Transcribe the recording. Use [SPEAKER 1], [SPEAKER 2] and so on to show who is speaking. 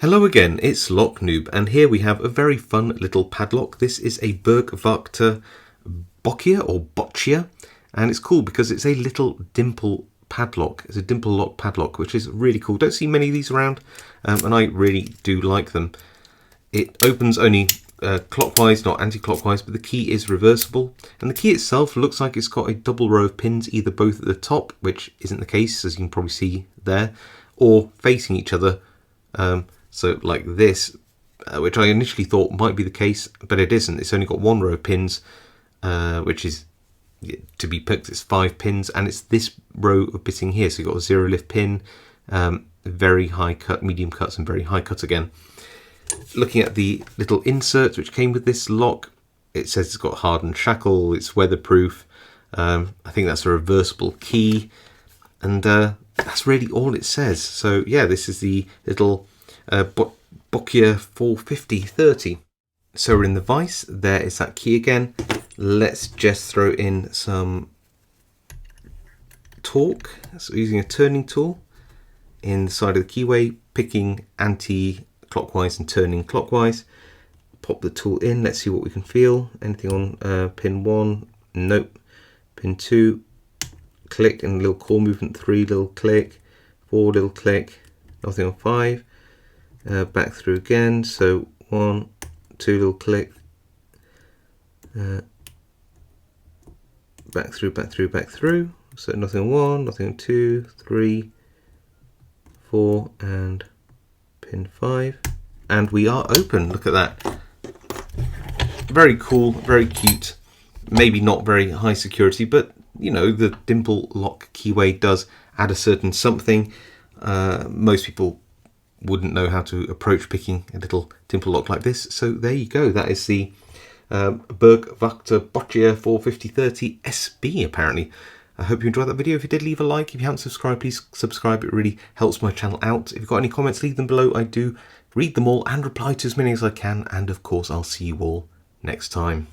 [SPEAKER 1] Hello again, it's Noob, and here we have a very fun little padlock. This is a Burg Wachter Boccia or Boccia, and it's cool because it's a little Dimple padlock. It's a Dimple lock padlock, which is really cool. Don't see many of these around, and I really do like them. It opens only clockwise, not anti-clockwise, but the key is reversible, and the key itself looks like it's got a double row of pins, either both at the top, which isn't the case, as you can probably see there, or facing each other. So like this, which I initially thought might be the case, but it isn't. It's only got one row of pins, which is to be picked. It's 5 pins, and it's this row of bitting here. So you've got a 0 lift pin, very high cut, medium cuts, and very high cut again. Looking at the little inserts which came with this lock, it says it's got hardened shackle, it's weatherproof. I think that's a reversible key, and that's really all it says. So yeah, this is the little Boccia 450/30. So we're in the vise. There is that key again. Let's just throw in some torque. So using a turning tool in the side of the keyway, picking anti-clockwise and turning clockwise. Pop the tool in. Let's see what we can feel. Anything on pin 1? Nope. Pin 2. Click, and a little core movement. 3 little click. 4 little click. Nothing on 5. Back through again, so 1, 2 little click, back through, so nothing on 1, nothing on 2, 3, 4, and pin 5, and we are open. Look at that. Very cool, very cute, maybe not very high security, but you know, the Dimple lock keyway does add a certain something. Most people wouldn't know how to approach picking a little Dimple lock like this. So there you go. That is the Burg Wachter Boccia 450/30 SB apparently. I hope you enjoyed that video. If you did, leave a like. If you haven't subscribed, please subscribe. It really helps my channel out. If you've got any comments, leave them below. I do read them all and reply to as many as I can. And of course, I'll see you all next time.